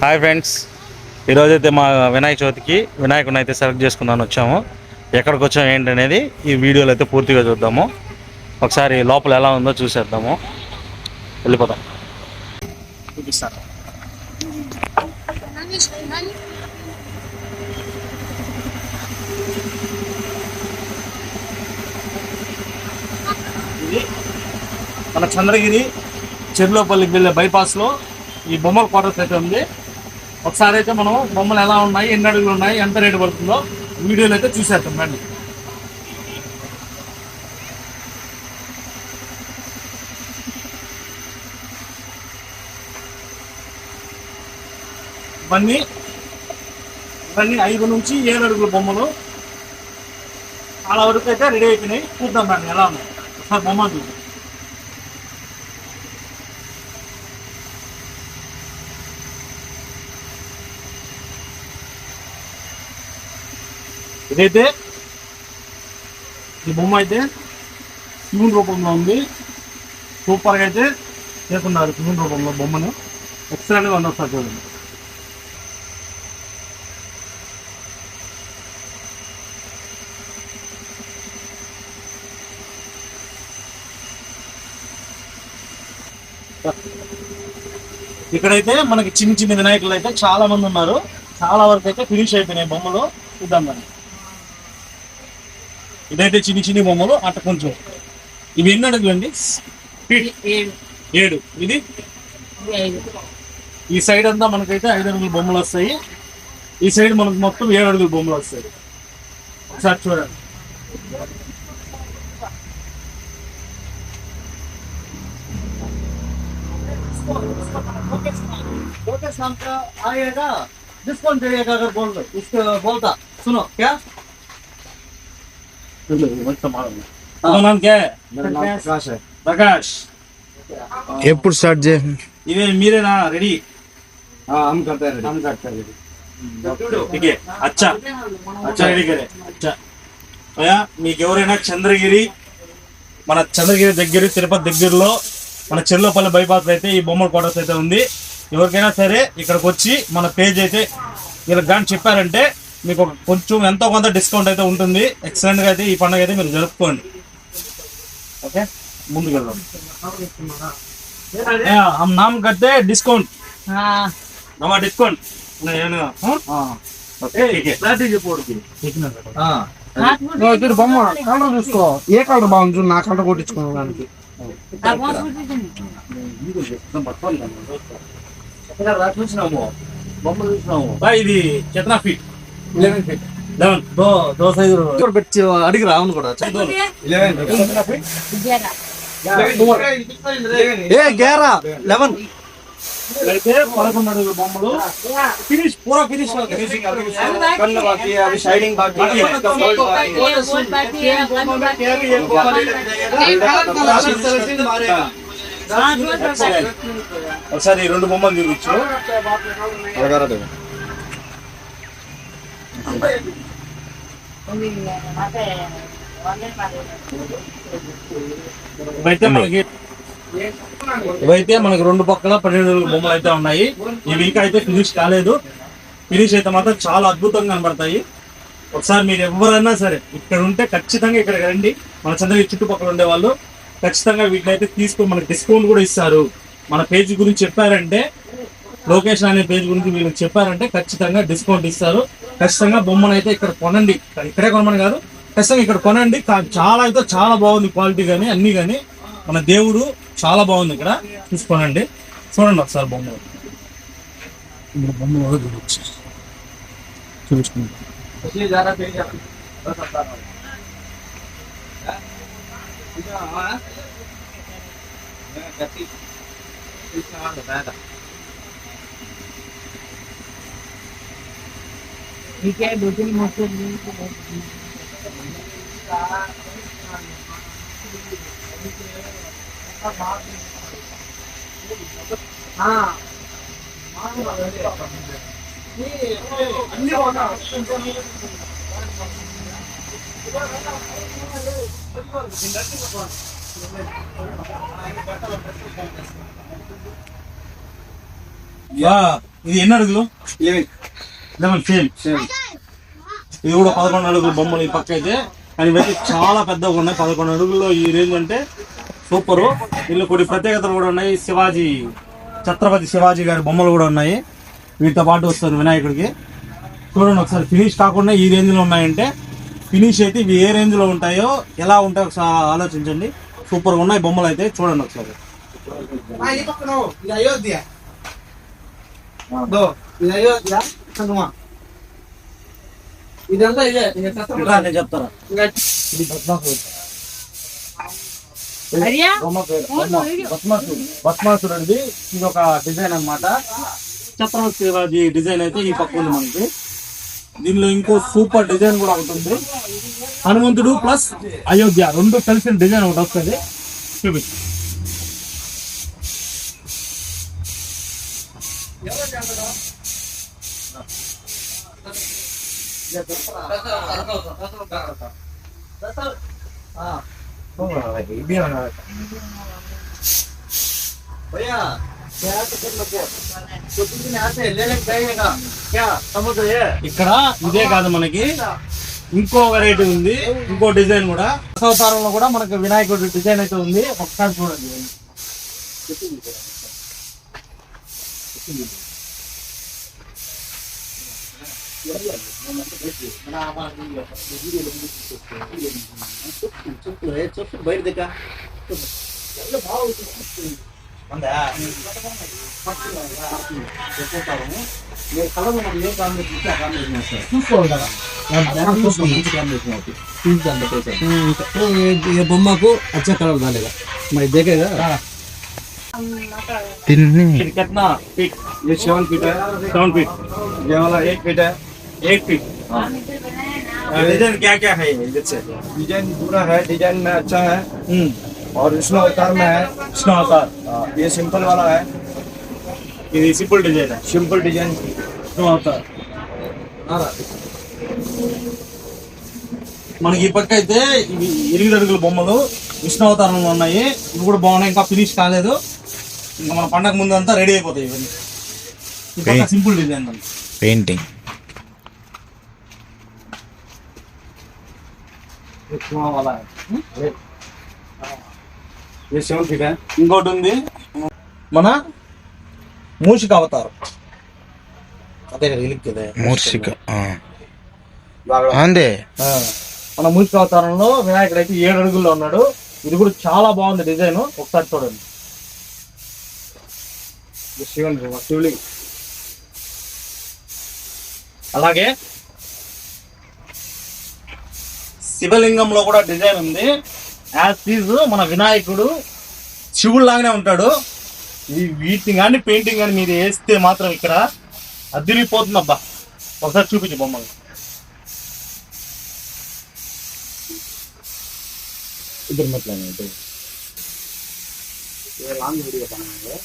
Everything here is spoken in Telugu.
హాయ్ ఫ్రెండ్స్, ఈరోజైతే మా వినాయక చవితికి వినాయకుడిని అయితే సెలెక్ట్ చేసుకుందామని వచ్చాము. ఎక్కడికి వచ్చాము ఏంటనేది ఈ వీడియోలో అయితే పూర్తిగా చూద్దాము. ఒకసారి లోపల ఎలా ఉందో చూసేద్దాము. వెళ్ళిపోదాం. చూపిస్తాను. ఇది మన చంద్రగిరి చెర్లోపల్లికి వెళ్ళే బైపాస్లో ఈ బొమ్మల క్వార్టర్స్ అయితే ఉంది. ఒకసారి అయితే మనం బొమ్మలు ఎలా ఉన్నాయి, ఎన్ని అడుగులు ఉన్నాయి, ఎంత రేటు పడుతుందో వీడియోలో అయితే చూసేస్తాం. రండి. ఇవన్నీ 5 నుంచి 7 అడుగుల బొమ్మలు చాలా వరకు అయితే రెడీ అయిపోయినాయి. చూద్దాం రండి ఎలా ఉన్నాయి. ఒకసారి బొమ్మ చూద్దాం. ఇదైతే ఈ బొమ్మ అయితే శివుని రూపంలో ఉంది. సూపర్గా అయితే చేస్తున్నారు శివుని రూపంలో బొమ్మను. ఎక్సలెంట్గా ఉంది. ఒకసారి చూడండి. ఇక్కడైతే మనకి చిన్న చిన్న వినాయకులు అయితే చాలా మంది ఉన్నారు. చాలా వరకు అయితే ఫినిష్ అయిపోయినాయి బొమ్మలు. చూద్దాం మరి. ఇదైతే చిన్ని చిన్ని బొమ్మలు. అట్ట కొంచెం ఇవి ఎన్ని అడుగులు అండి? 7. ఇది ఈ సైడ్ అంతా మనకైతే 5 అడుగుల బొమ్మలు వస్తాయి. ఈ సైడ్ మనకు మొత్తం 7 అడుగుల బొమ్మలు వస్తాయి. ఒకసారి చూడండి. आएगा डिस्काउंट देगा अगर बोल दो इसको बोलता सुनो क्या नाम क्या है? मेरा नाम प्रकाश है. प्रकाश ఎప్పుడు స్టార్ట్ చే ఇవే మీరేనా రెడీ? हम करते हैं रेडी. ठीक है. अच्छा రెడీ करे. अच्छा భయ్యా, మీకు ఎవరైనా చంద్రగిరి, మన చంద్రగిరి దగ్గర, తిరుపతి దగ్గరలో మన చెర్లోపల్లి బైపాస్ అయితే ఈ బొమ్మల క్వార్టర్స్ అయితే ఉంది. ఎవరికైనా సరే ఇక్కడికి వచ్చి మన పేజ్ అయితే వీళ్ళకి కానీ చెప్పారంటే మీకు కొంచెం ఎంతో కొంత డిస్కౌంట్ అయితే ఉంటుంది. ఎక్సలెంట్గా అయితే ఈ పండుగ అయితే మీరు జరుపుకోండి. ఓకే, ముందుకు వెళ్దాం. हम नाम करते हैं डिस्काउंट. नवा डिस्काउंट బొమ్మ కలర్ చూసుకో. ఏ కలర్ బాగుంది చూడు. నా కలర్ కొట్టించుకున్నాను దానికి. ఇది కిतना ఫీట్? 11 feet. 11. दो साइज పెట్టి అడిగి రావును కూడా. 11 అయితే 11 అడుగుల బొమ్మలు ఫినిష్ పూరా ఫినిష్ కన్ను బాకీ అవి షైనింగ్ బాకీ ఒకసారి 2 బొమ్మలు చూపించు. ఇవైతే మనకి 2 పక్కల 12 బొమ్మలు అయితే ఉన్నాయి. ఇవి ఇంకా అయితే ఫినిష్ కాలేదు. ఫినిష్ అయితే మాత్రం చాలా అద్భుతంగా కనబడతాయి. ఒకసారి మీరు ఎవరైనా సరే ఇక్కడ ఉంటే ఖచ్చితంగా ఇక్కడికి రండి. మన చంద్రగిరి చుట్టుపక్కల ఉండే వాళ్ళు ఖచ్చితంగా వీటిని అయితే తీసుకొని మనకి డిస్కౌంట్ కూడా ఇస్తారు. మన పేజ్ గురించి చెప్పారంటే, లొకేషన్ అనే పేజ్ గురించి వీళ్ళకి చెప్పారంటే ఖచ్చితంగా డిస్కౌంట్ ఇస్తారు. ఖచ్చితంగా బొమ్మను అయితే ఇక్కడ కొనండి. ఇక్కడే కొనమని కాదు, ఖచ్చితంగా ఇక్కడ కొనండి. చాలా అయితే చాలా బాగుంది క్వాలిటీ కానీ అన్నీ కానీ. మన దేవుడు చాలా బాగుంది. ఇక్కడ చూసుకోనండి. చూడండి ఒకసారి బొమ్మలు. బొమ్మలు చూపించుకుంటాం. ठीक है. 2-3 मोटे हाँ Yeah. ఇది ఎన్ని అడుగులు? 11 సేమ్. ఇది కూడా 11 అడుగులు బొమ్మలు ఈ పక్క అయితే. కానీ ఇవైతే చాలా పెద్దగా ఉన్నాయి. 11 అడుగుల్లో ఈ రేంజ్ అంటే సూపరు. వీళ్ళు కొన్ని ప్రత్యేకతలు కూడా ఉన్నాయి. ఛత్రపతి శివాజీ గారి బొమ్మలు కూడా ఉన్నాయి. వీటితో పాటు వస్తుంది వినాయకుడికి. చూడండి ఒకసారి, ఫినిష్ కాకుండా ఈ రేంజ్ లో ఉన్నాయంటే ఫినిష్ అయితే ఇవి ఏ రేంజ్ లో ఉంటాయో, ఎలా ఉంటాయో ఒకసారి ఆలోచించండి. సూపర్ గా ఉన్నాయి బొమ్మలు అయితే. చూడండి ఒకసారి. ఇది అయోధ్య ఇదంతా ఇదే నేను చెప్తారా, ఇది భస్మాసురుడిది. ఇది ఒక డిజైన్ అన్నమాట. ఛత్రపతి శివాజీ డిజైన్ అయితే ఈ పక్క ఉంది మనకి. దీనిలో ఇంకో సూపర్ డిజైన్ కూడా ఉంటుంది. హనుమంతుడు ప్లస్ అయోధ్య రెండు కలిసిన డిజైన్ ఒకటి వస్తుంది. చూపించు. ఇక్కడ ఇదే కాదు, మనకి ఇంకో వెరైటీ ఉంది, ఇంకో డిజైన్ కూడా. అవతారంలో కూడా మనకి వినాయకుడి డిజైన్ అయితే ఉంది. ఒకసారి చూడండి. బయట దగ్గర बम्मा को अच्छा कलर डालेगा मैं देखेगा कितना फीट? ये 7 फीट है 7 फीट. ये वाला 8 फीट है 8 फीट. डिजाइन क्या क्या है इधर से? डिजाइन पूरा है डिजाइन में अच्छा है और विष्णु अवतार में है विष्णु अवतार. ये सिंपल वाला है ఇది simple design. Simple design Vishnu Avatar. మనకి ఈ పక్క అయితే ఇవి 8 అడుగుల బొమ్మలు విష్ణు అవతారంలో ఉన్నాయి. ఇవి కూడా బాగున్నాయి, ఇంకా ఫినిష్ కాలేదు. ఇంకా మన పండగ ముందు అంతా రెడీ అయిపోతాయి ఇవన్నీ. ఈ పక్క సింపుల్ డిజైన్ పెయింటింగ్. ये 7 फीट है ఇంకోటి ఉంది మన మూషిక అవతారం. అదే కదా ఇలిక్కిదే మూర్షిక అందే. మన మూషిక అవతారంలో వినాయకుడు అయితే 7 అడుగుల్లో ఉన్నాడు. ఇది కూడా చాలా బాగుంది డిజైన్. ఒకసారి చూడండి. शिवलिंग అలాగే శివలింగంలో కూడా డిజైన్ ఉంది. యాజ్ ఈజ్ మన వినాయకుడు శివుడు లాగానే ఉంటాడు. ఈ వీటిని కానీ పెయింటింగ్ కానీ మీరు వేస్తే మాత్రం ఇక్కడ అదిరిపోతుంది అబ్బా. ఒకసారి చూపించు బొమ్మలు. इधर मत लाना इधर ये लॉन्ग वीडियो बनाएंगे